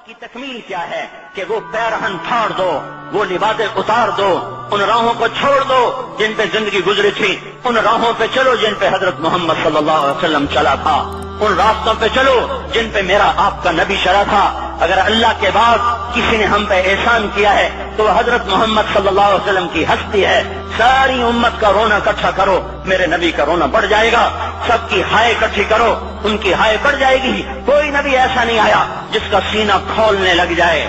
کی تکمیل کیا ہے کہ وہ پیرہن پھاڑ دو، وہ لباسیں اتار دو، ان راہوں کو چھوڑ دو جن پہ زندگی گزری تھی، ان راہوں پہ چلو جن پہ حضرت محمد صلی اللہ علیہ وسلم چلا تھا، ان راستوں پہ چلو جن پہ میرا آپ کا نبی چلا تھا۔ اگر اللہ کے بعد کسی نے ہم پہ احسان کیا ہے تو وہ حضرت محمد صلی اللہ علیہ وسلم کی ہستی ہے۔ ساری امت کا رونا اکٹھا کرو، میرے نبی کا رونا بڑھ جائے گا۔ سب کی ہائے اکٹھی کرو، ان کی ہائے بڑھ جائے گی۔ کوئی نبی ایسا نہیں آیا جس کا سینہ کھولنے لگ جائے۔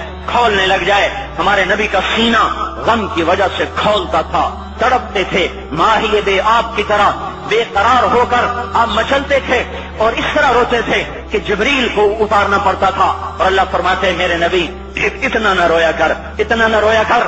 ہمارے نبی کا سینہ غم کی وجہ سے کھولتا تھا، تڑپتے تھے، ماہی بے آب کی طرح بے قرار ہو کر آپ مچلتے تھے اور اس طرح روتے تھے کہ جبریل کو اتارنا پڑتا تھا۔ اور اللہ فرماتے میرے نبی اتنا نہ رویا کر۔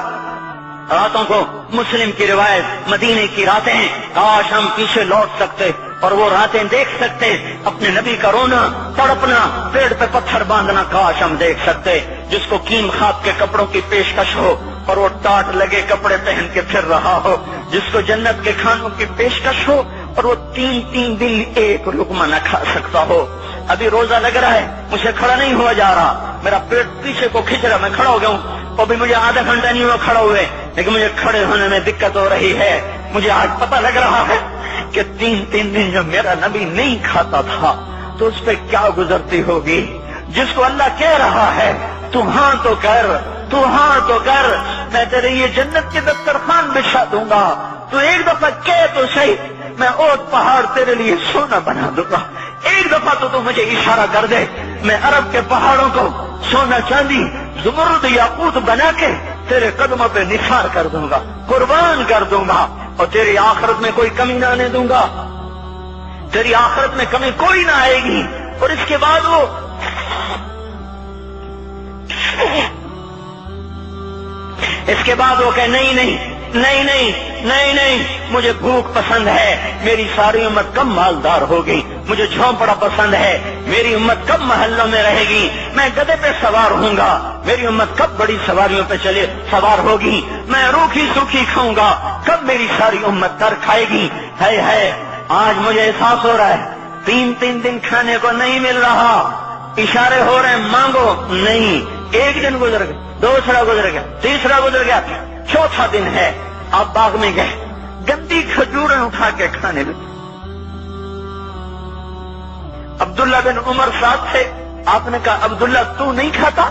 راتوں کو مسلم کی روایت، مدینے کی راتیں، کاش ہم پیچھے لوٹ سکتے اور وہ راتیں دیکھ سکتے، اپنے نبی کا رونا، تڑپنا، پیڑ پہ پتھر باندھنا کاش ہم دیکھ سکتے۔ جس کو کیم خواب کے کپڑوں کی پیشکش ہو اور وہ ٹاٹ لگے کپڑے پہن کے پھر رہا ہو، جس کو جنت کے کھانوں کی پیشکش ہو اور وہ تین دن ایک لقمہ نہ کھا سکتا ہو۔ ابھی روزہ لگ رہا ہے، مجھے کھڑا نہیں ہوا جا رہا، میرا پیٹ پیچھے کو کھینچ رہا، میں کھڑا ہو گیا ہوں، اور بھی مجھے آدھا گھنٹہ نہیں ہوا کھڑا ہوئے، لیکن مجھے کھڑے ہونے میں دقت ہو رہی ہے۔ مجھے آج پتہ لگ رہا ہے کہ تین دن جو میرا نبی نہیں کھاتا تھا تو اس پہ کیا گزرتی ہوگی۔ جس کو اللہ کہہ رہا ہے تو ہاں تو کر، میں تیرے یہ جنت کے دسترخوان بچھا دوں گا، تو ایک دفعہ کہہ تو صحیح، میں اوٹ پہاڑ تیرے لیے سونا بنا دوں گا۔ ایک دفعہ تو مجھے اشارہ کر دے، میں عرب کے پہاڑوں کو سونا چاندی زمرد یاقوت بنا کے تیرے قدموں پہ نثار کر دوں گا، قربان کر دوں گا، اور تیری آخرت میں کوئی کمی نہ آنے دوں گا، تیری آخرت میں کمی کوئی نہ آئے گی۔ اور اس کے بعد وہ کہ نہیں، مجھے بھوک پسند ہے، میری ساری امت کم مالدار ہوگی، مجھے جھونپڑا پسند ہے، میری امت کب محلوں میں رہے گی، میں گدھے پہ سوار ہوں گا، میری امت کب بڑی سواریوں پہ سوار ہوگی، میں روکھی سوکھی کھاؤں گا، کب میری ساری امت تر کھائے گی۔ ہے آج مجھے احساس ہو رہا ہے، تین دن کھانے کو نہیں مل رہا، اشارے ہو رہے ہیں مانگو نہیں۔ ایک دن گزر گیا، دوسرا گزر گیا، تیسرا گزر گیا، چوتھا دن ہے، آپ باغ میں گئے، گندی کھجوریں اٹھا کے کھانے لگے۔ عبداللہ بن عمر ساتھ تھے، آپ نے کہا عبداللہ تو نہیں کھاتا؟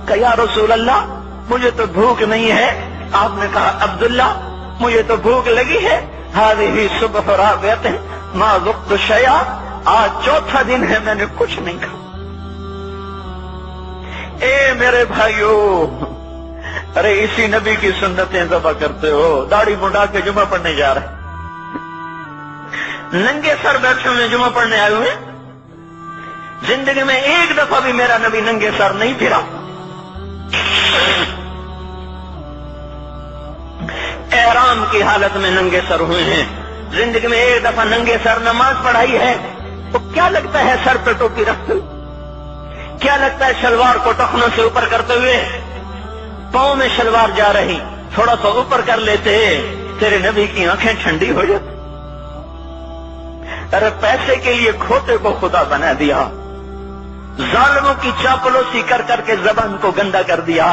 کہ یا رسول اللہ مجھے تو بھوک نہیں ہے۔ آپ نے کہا عبداللہ مجھے تو بھوک لگی ہے، ہذہ صبح رابعۃ ما ذقت شیئا، آج چوتھا دن ہے میں نے کچھ نہیں کھا۔ اے میرے بھائیو، ارے اسی نبی کی سنتیں ذبح کرتے ہو، داڑھی منڈا کے جمعہ پڑھنے جا رہے، ننگے سر بیٹھے ہوئے جمعہ پڑھنے آئے ہوئے، زندگی میں ایک دفعہ بھی میرا نبی ننگے سر نہیں پھرا، احرام کی حالت میں ننگے سر ہوئے ہیں، زندگی میں ایک دفعہ ننگے سر نماز پڑھائی ہے، تو کیا لگتا ہے سر پہ ٹوپی رکھتے ہوئے؟ کیا لگتا ہے شلوار کو ٹخنوں سے اوپر کرتے ہوئے؟ پاؤں میں شلوار جا رہی، تھوڑا سا اوپر کر لیتے، تیرے نبی کی آنکھیں ٹھنڈی ہو جاتی۔ ارے پیسے کے لیے کھوتے کو خدا بنا دیا، ظالموں کی چاپلوسی کر کے زبان کو گندا کر دیا۔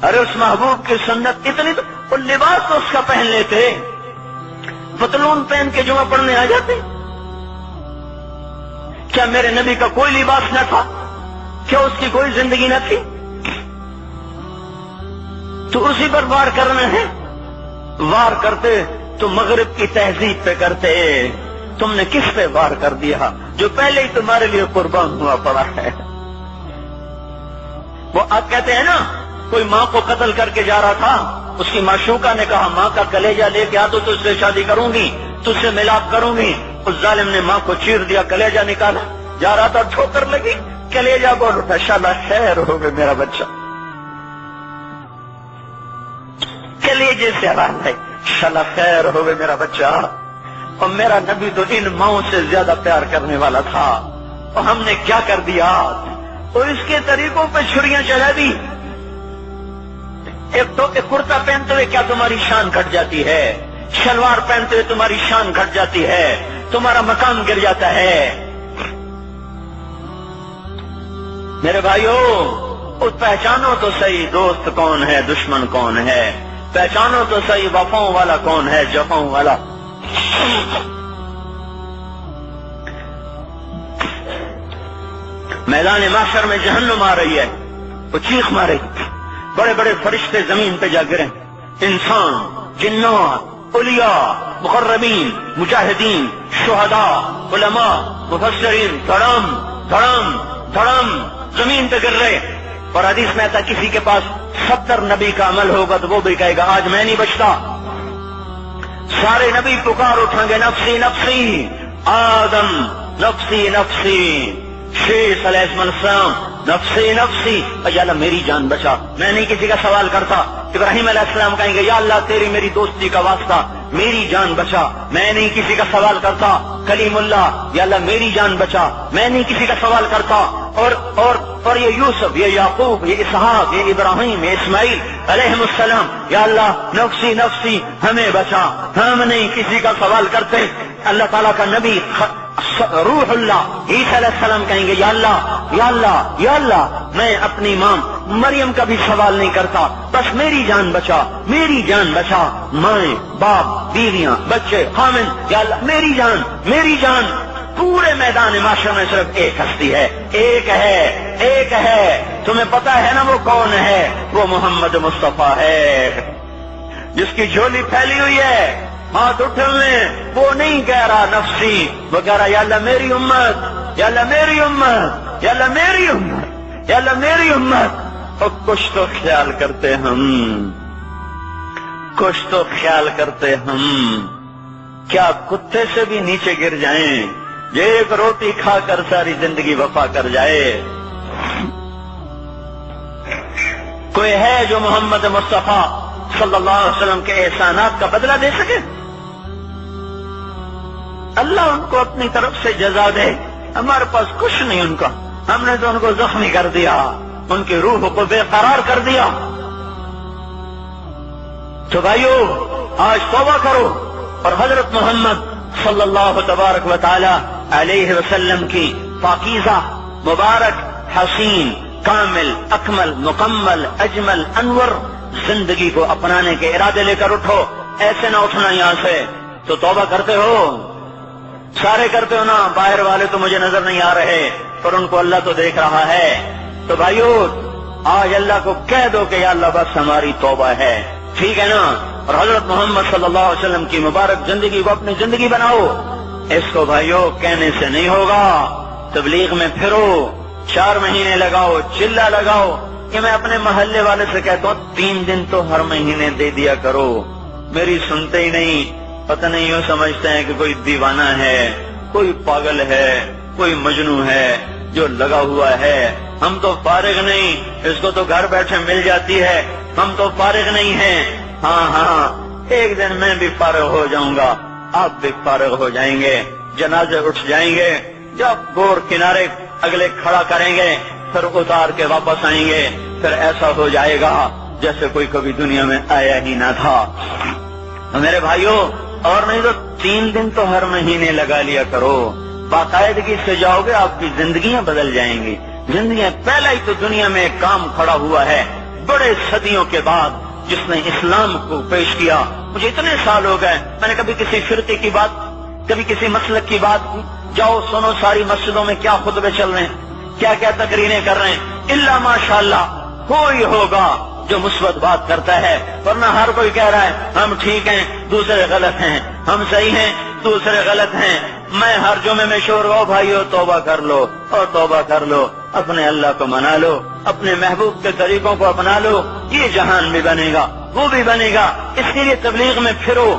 ارے اس محبوب کی سنت اتنی، تو وہ لباس تو اس کا پہن لیتے، پتلون پہن کے جمعہ پڑھنے آ جاتے۔ کیا میرے نبی کا کوئی لباس نہ تھا؟ کیا اس کی کوئی زندگی نہ تھی؟ تو اسی پر وار کرنا ہے، وار کرتے تو مغرب کی تہذیب پہ کرتے، تم نے کس پہ وار کر دیا جو پہلے ہی تمہارے لیے قربان ہوا پڑا ہے؟ وہ آپ کہتے ہیں نا، کوئی ماں کو قتل کر کے جا رہا تھا، اس کی معشوقہ نے کہا ماں کا کلیجہ لے کے آ تو تجھ سے شادی کروں گی، تجھ سے ملاپ کروں گی۔ اس ظالم نے ماں کو چیر دیا، کلیجہ نکالا، جا رہا تھا ٹھوکر لگی، کلیجہ بول اٹھا، شالا خیر ہو گئے میرا بچہ، کلیجے سے آواز ہے، شالا خیر ہو گئے میرا بچہ۔ اور میرا نبی تو ان ماؤں سے زیادہ پیار کرنے والا تھا، اور ہم نے کیا کر دیا؟ اور اس کے طریقوں پہ چھریاں چلا دی۔ ایک کرتا پہنتے ہوئے کیا تمہاری شان گھٹ جاتی ہے؟ شلوار پہنتے ہوئے تمہاری شان گھٹ جاتی ہے، تمہارا مقام گر جاتا ہے۔ میرے بھائیو، پہچانو تو صحیح دوست کون ہے دشمن کون ہے، پہچانو تو صحیح وفاؤں والا کون ہے جفاؤں والا۔ میدان محشر میں جہنم آ رہی ہے، وہ چیخ مارے، بڑے بڑے فرشتے زمین پہ جا گرے، انسان، جنات، اولیاء، مقربین، مجاہدین، شہداء، علماء، مفسرین، دھڑم دھڑم دھڑم زمین پہ گر رہے۔ اور حدیث میں آتا کسی کے پاس 70 نبی کا عمل ہوگا تو وہ بھی کہے گا آج میں نہیں بچتا۔ سارے نبی پکار اٹھیں گے نفسی نفسی، آدم نفسی نفسی، شیخ علیہ السلام نفسی نفسی، یا اللہ میری جان بچا، میں نہیں کسی کا سوال کرتا۔ ابراہیم علیہ السلام کہیں گے یا اللہ تیری میری دوستی کا واسطہ میری جان بچا، میں نہیں کسی کا سوال کرتا۔ کلیم اللہ، یا اللہ میری جان بچا، میں نہیں کسی کا سوال کرتا۔ اور یہ یوسف، یہ یعقوب، یہ اسحاق، یہ ابراہیم، یہ اسماعیل علیہ السلام، یا اللہ نفسی نفسی ہمیں بچا، ہم نہیں کسی کا سوال کرتے۔ اللہ تعالیٰ کا نبی روح اللہ عیسیٰ علیہ السلام کہیں گے یا اللہ یا اللہ یا اللہ میں اپنی ماں مریم کا بھی سوال نہیں کرتا، بس میری جان بچا، میری جان بچا، مائیں باپ بیویاں بچے خامن، یا اللہ میری جان میری جان۔ پورے میدان معاشرے میں صرف ایک ہستی ہے، ایک ہے، تمہیں پتا ہے نا وہ کون ہے؟ وہ محمد مصطفیٰ ہے، جس کی جھولی پھیلی ہوئی ہے، ہاتھ اٹھے ہوئے، وہ نہیں کہہ رہا نفسی، وہ کہہ رہا یا اللہ میری امت، یا اللہ میری امت، یا اللہ میری امت، یا اللہ میری امت۔ اور کچھ تو خیال کرتے ہم، کچھ تو خیال کرتے ہم، کیا کتے سے بھی نیچے گر جائیں، یہ ایک روٹی کھا کر ساری زندگی وفا کر جائے؟ کوئی ہے جو محمد مصطفیٰ صلی اللہ علیہ وسلم کے احسانات کا بدلہ دے سکے؟ اللہ ان کو اپنی طرف سے جزا دے، ہمارے پاس کچھ نہیں ان کا، ہم نے تو ان کو زخمی کر دیا، ان کی روح کو بے قرار کر دیا۔ تو بھائیو آج توبہ کرو اور حضرت محمد صلی اللہ تبارک و تعالی علیہ وسلم کی پاکیزہ مبارک حسین کامل اکمل مکمل اجمل انور زندگی کو اپنانے کے ارادے لے کر اٹھو۔ ایسے نہ اٹھنا یہاں سے، تو توبہ کرتے ہو، سارے کرتے ہو نا، باہر والے تو مجھے نظر نہیں آ رہے پر ان کو اللہ تو دیکھ رہا ہے۔ تو بھائیو آج اللہ کو کہہ دو کہ یا اللہ بس ہماری توبہ ہے، ٹھیک ہے نا؟ اور حضرت محمد صلی اللہ علیہ وسلم کی مبارک زندگی کو اپنی زندگی بناؤ۔ اس کو بھائیو کہنے سے نہیں ہوگا، تبلیغ میں پھرو، 4 مہینے لگاؤ، چلہ لگاؤ۔ کہ میں اپنے محلے والے سے کہتا ہوں 3 دن تو ہر مہینے دے دیا کرو، میری سنتے ہی نہیں، پتہ نہیں یوں سمجھتے ہیں کہ کوئی دیوانہ ہے، کوئی پاگل ہے، کوئی مجنون ہے جو لگا ہوا ہے۔ ہم تو فارغ نہیں، اس کو تو گھر بیٹھے مل جاتی ہے، ہم تو فارغ نہیں ہیں۔ ہاں ایک دن میں بھی فارغ ہو جاؤں گا، آپ بھی فارغ ہو جائیں گے، جنازے اٹھ جائیں گے، جب گور کنارے اگلے کھڑا کریں گے پھر اتار کے واپس آئیں گے، پھر ایسا ہو جائے گا جیسے کوئی کبھی دنیا میں آیا ہی نہ تھا۔ میرے بھائیوں اور نہیں تو 3 دن تو ہر مہینے لگا لیا کرو، باقاعدگی سے جاؤ گے، آپ کی زندگیاں بدل جائیں گی، زندگیاں۔ پہلا ہی تو دنیا میں ایک کام کھڑا ہوا ہے بڑے صدیوں کے بعد جس نے اسلام کو پیش کیا۔ مجھے اتنے سال ہو گئے، میں نے کبھی کسی فرقے کی بات، کبھی کسی مسلک کی بات، جاؤ سنو ساری مسجدوں میں کیا خطبے چل رہے ہیں، کیا کیا تقریریں کر رہے ہیں، الا ماشاءاللہ کوئی ہوگا جو مثبت بات کرتا ہے، ورنہ ہر کوئی کہہ رہا ہے ہم ٹھیک ہیں دوسرے غلط ہیں، ہم صحیح ہیں دوسرے غلط ہیں۔ میں ہر جمعے میں شور ہو بھائیو توبہ کر لو اور توبہ کر لو، اپنے اللہ کو منا لو، اپنے محبوب کے طریقوں کو اپنا لو، یہ جہان بھی بنے گا وہ بھی بنے گا۔ اس کے لیے تبلیغ میں پھرو۔